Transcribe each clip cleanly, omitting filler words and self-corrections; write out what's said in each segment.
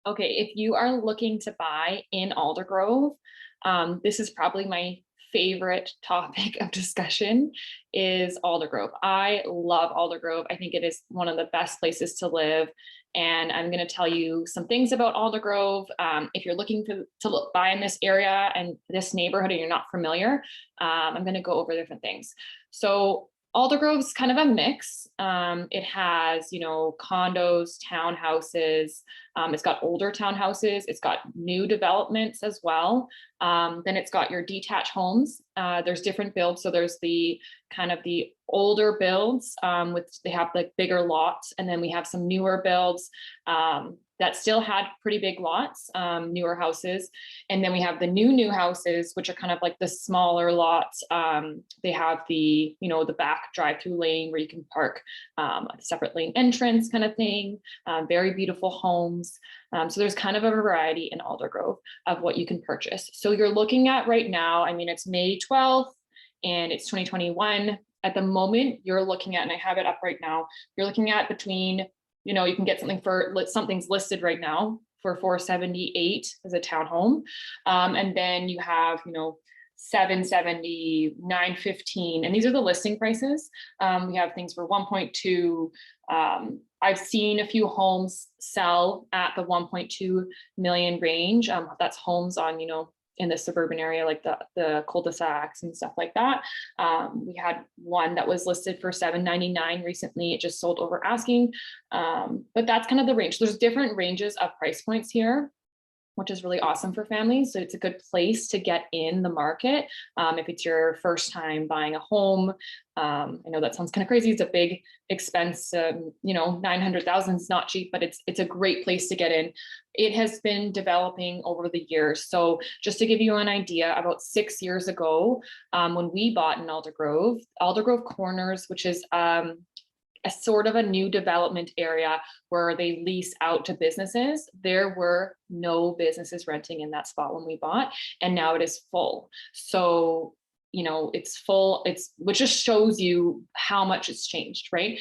Okay, if you are looking to buy in Aldergrove, this is probably my favorite topic of discussion is Aldergrove. I love Aldergrove. I think it is one of the best places to live. And I'm going to tell you some things about Aldergrove. If you're looking to buy in this area and this neighborhood and you're not familiar, I'm going to go over different things. So Aldergrove's kind of a mix. It has, condos, townhouses. It's got older townhouses. It's got new developments as well. Then it's got your detached homes. There's different builds. So there's the kind of the older builds they have like bigger lots. And then we have some newer builds that still had pretty big lots, newer houses. And then we have the new houses, which are kind of like the smaller lots. They have the back drive-through lane where you can park, a separate lane entrance kind of thing, very beautiful homes. So there's kind of a variety in Aldergrove of what you can purchase. So you're looking at right now, I mean, it's May 12th and it's 2021. At the moment you're looking at, and I have it up right now, you're looking at between, you can get something's listed right now for 478 as a townhome. And then you have, 770, 915, and these are the listing prices. We have things for 1.2. I've seen a few homes sell at the 1.2 million range. That's homes on, in the suburban area, like the cul-de-sacs and stuff like that. We had one that was listed for 799 recently. It just sold over asking. But that's kind of the range. There's different ranges of price points here, which is really awesome for families. So it's a good place to get in the market. If it's your first time buying a home, I know that sounds kind of crazy. It's a big expense, 900,000 is not cheap, but it's a great place to get in. It has been developing over the years. So just to give you an idea, about 6 years ago, when we bought in Aldergrove Corners, which is a sort of a new development area where they lease out to businesses. There were no businesses renting in that spot when we bought, and now it is full. So, it's full, which just shows you how much it's changed, right?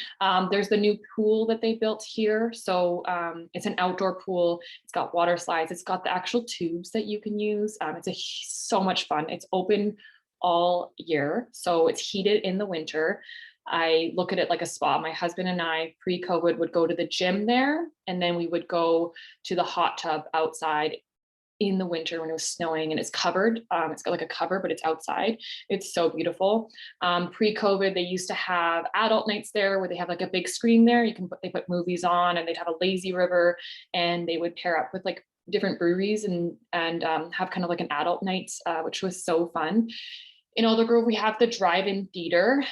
There's the new pool that they built here. So it's an outdoor pool. It's got water slides. It's got the actual tubes that you can use. So much fun. It's open all year. So it's heated in the winter. I look at it like a spa. My husband and I pre-COVID would go to the gym there, and then we would go to the hot tub outside in the winter when it was snowing, and it's covered. It's got like a cover, but it's outside. It's so beautiful. Pre-COVID, they used to have adult nights there where they have like a big screen there. They put movies on, and they'd have a lazy river, and they would pair up with like different breweries and have kind of like an adult night, which was so fun. In Aldergrove, we have the drive-in theater,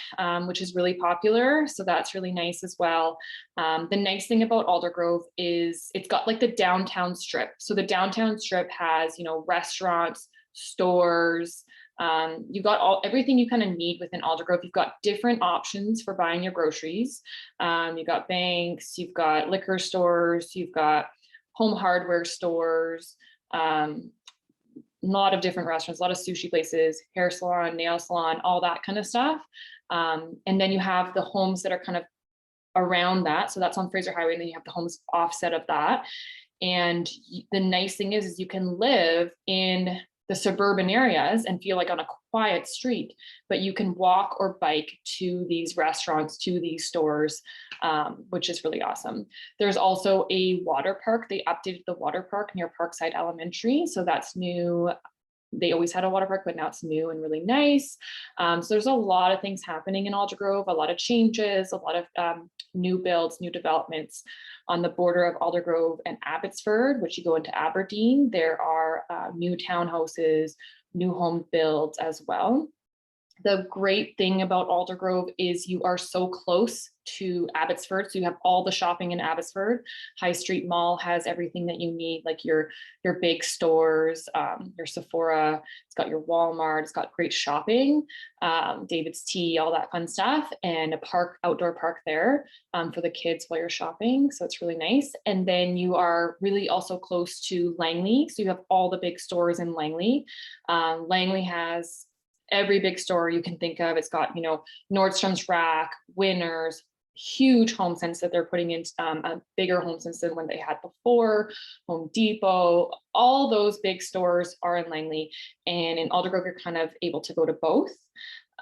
which is really popular. So that's really nice as well. The nice thing about Aldergrove is it's got like the downtown strip. So the downtown strip has, restaurants, stores. You've got everything you kind of need within Aldergrove. You've got different options for buying your groceries. You've got banks, you've got liquor stores, you've got home hardware stores, a lot of different restaurants, a lot of sushi places, hair salon, nail salon, all that kind of stuff. And then you have the homes that are kind of around that. So that's on Fraser Highway. And then you have the homes offset of that. And the nice thing is you can live in the suburban areas and feel like on a quiet street, but you can walk or bike to these restaurants, to these stores, which is really awesome. There's also a water park. They updated the water park near Parkside Elementary. So that's new. They always had a water park, but now it's new and really nice. So there's a lot of things happening in Aldergrove, a lot of changes, a lot of new builds, new developments. On the border of Aldergrove and Abbotsford, which you go into Aberdeen, there are new townhouses, new home builds as well. The great thing about Aldergrove is you are so close to Abbotsford. So you have all the shopping in Abbotsford. High Street Mall has everything that you need, like your big stores, your Sephora, it's got your Walmart, it's got great shopping, David's Tea, all that fun stuff, and a outdoor park there for the kids while you're shopping. So it's really nice. And then you are really also close to Langley. So you have all the big stores in Langley. Langley has every big store you can think of. It's got, Nordstrom's Rack, Winners, huge home sense that they're putting in, a bigger home sense than what they had before. Home Depot, all those big stores are in Langley, and in Aldergrove, you're kind of able to go to both.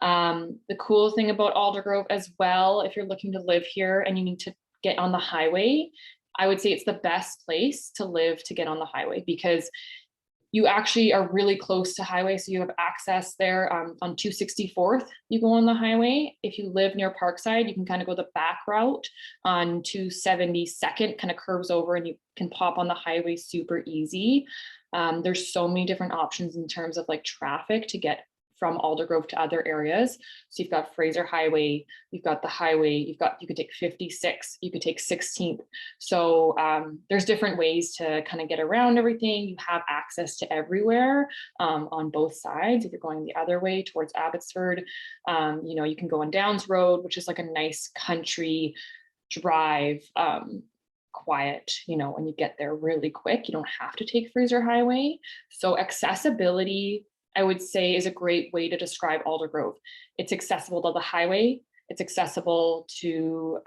The cool thing about Aldergrove as well, if you're looking to live here and you need to get on the highway, I would say it's the best place to live to get on the highway, because you actually are really close to highway. So you have access there, on 264th, you go on the highway. If you live near Parkside, you can kind of go the back route on 272nd, kind of curves over, and you can pop on the highway super easy. There's so many different options in terms of like traffic to get from Aldergrove to other areas. So you've got Fraser Highway, you've got the highway, you could take 56, you could take 16th. So there's different ways to kind of get around everything. You have access to everywhere, on both sides. If you're going the other way towards Abbotsford, you know, you can go on Downs Road, which is like a nice country drive, quiet, you know, when you get there really quick. You don't have to take Fraser Highway. So accessibility, I would say, is a great way to describe Aldergrove. It's accessible to the highway. It's accessible to,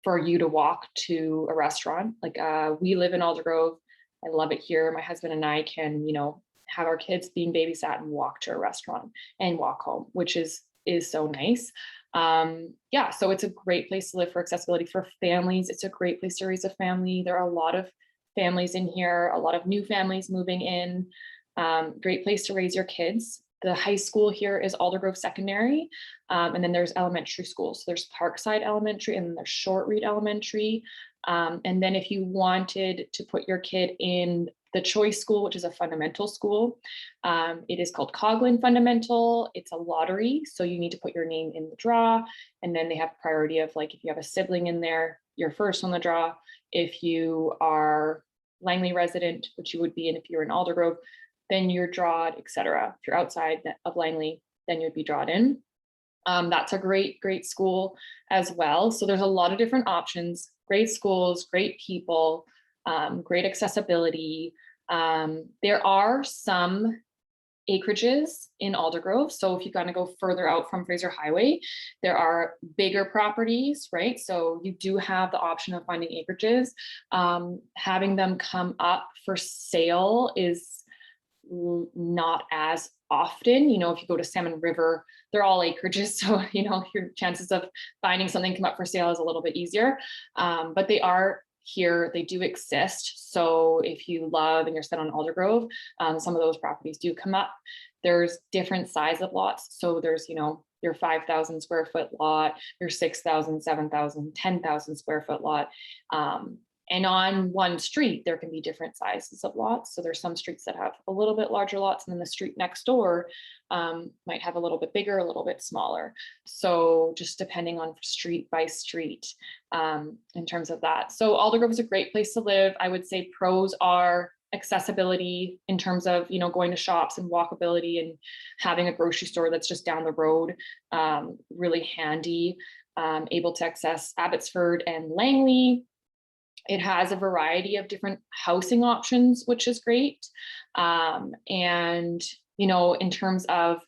for you to walk to a restaurant. Like, we live in Aldergrove. I love it here. My husband and I can, you know, have our kids being babysat and walk to a restaurant and walk home, which is so nice. Yeah, so it's a great place to live for accessibility. For families, it's a great place to raise a family. There are a lot of families in here, a lot of new families moving in. Great place to raise your kids. The high school here is Aldergrove Secondary, and then there's elementary schools. So there's Parkside Elementary, and then there's Shortreed Elementary. And then if you wanted to put your kid in the choice school, which is a fundamental school, it is called Coghlan Fundamental. It's a lottery, so you need to put your name in the draw, and then they have priority of, like, if you have a sibling in there, you're first on the draw. If you are Langley resident, which you would be, and if you're in Aldergrove, then you're drawed, etc. If you're outside of Langley, then you'd be drawed in. That's a great school as well. So there's a lot of different options, great schools, great people, great accessibility. There are some acreages in Aldergrove. So if you kind of go further out from Fraser Highway, there are bigger properties, right? So you do have the option of finding acreages. Having them come up for sale is not as often. You know, if you go to Salmon River, they're all acreages, so you know your chances of finding something come up for sale is a little bit easier, but they are here, they do exist. So if you love and you're set on Aldergrove, some of those properties do come up. There's different size of lots, so there's, you know, your 5,000 square foot lot, your 6,000, 7,000, 10,000 square foot lot. And on one street, there can be different sizes of lots. So there's some streets that have a little bit larger lots, and then the street next door might have a little bit bigger, a little bit smaller. So just depending on street by street in terms of that. So Aldergrove is a great place to live. I would say pros are accessibility in terms of, you know, going to shops and walkability, and having a grocery store that's just down the road, really handy, able to access Abbotsford and Langley. It has a variety of different housing options, which is great. And, you know, in terms of,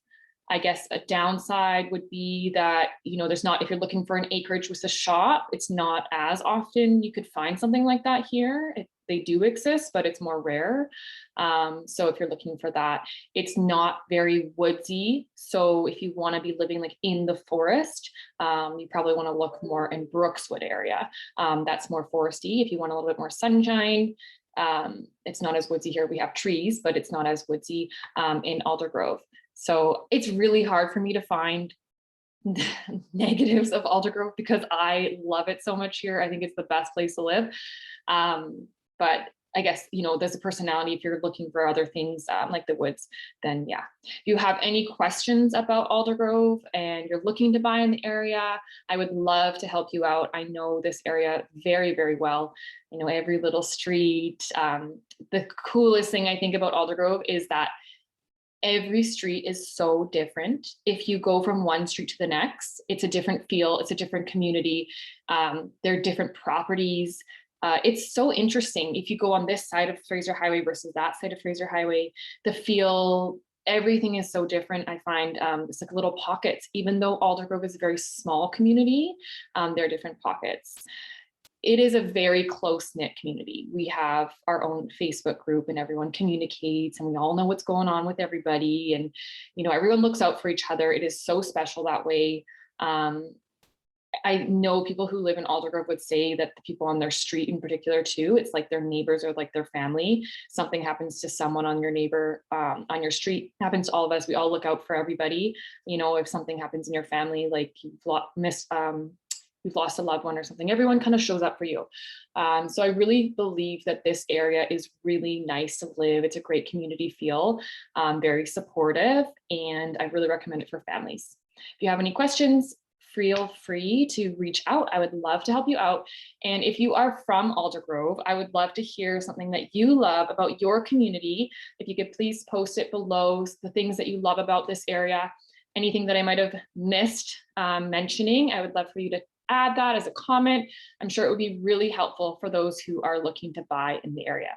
I guess, a downside would be that, you know, there's not, if you're looking for an acreage with a shop, it's not as often you could find something like that here. They do exist, but it's more rare. So if you're looking for that, it's not very woodsy. So if you want to be living like in the forest, you probably want to look more in Brookswood area. That's more foresty. If you want a little bit more sunshine, it's not as woodsy here. We have trees, but it's not as woodsy in Aldergrove. So it's really hard for me to find negatives of Aldergrove because I love it so much here. I think it's the best place to live. But I guess, you know, there's a personality. If you're looking for other things like the woods, then yeah. If you have any questions about Aldergrove and you're looking to buy in the area, I would love to help you out. I know this area very, very well. You know, every little street. The coolest thing I think about Aldergrove is that every street is so different. If you go from one street to the next, it's a different feel, it's a different community. There are different properties. It's so interesting. If you go on this side of Fraser Highway versus that side of Fraser Highway, the feel everything is so different. I find it's like little pockets, even though Aldergrove is a very small community, there are different pockets. It is a very close-knit community. We have our own Facebook group and everyone communicates and we all know what's going on with everybody. And, you know, everyone looks out for each other. It is so special that way. I know people who live in Aldergrove would say that the people on their street in particular too, it's like their neighbors or like their family. Something happens to someone on your neighbor, on your street, happens to all of us. We all look out for everybody. You know, if something happens in your family, like you've lost a loved one or something, everyone kind of shows up for you. So I really believe that this area is really nice to live. It's a great community feel, very supportive, and I really recommend it for families. If you have any questions, feel free to reach out. I would love to help you out. And if you are from Aldergrove, I would love to hear something that you love about your community. If you could please post it below, the things that you love about this area, anything that I might have missed mentioning, I would love for you to add that as a comment. I'm sure it would be really helpful for those who are looking to buy in the area.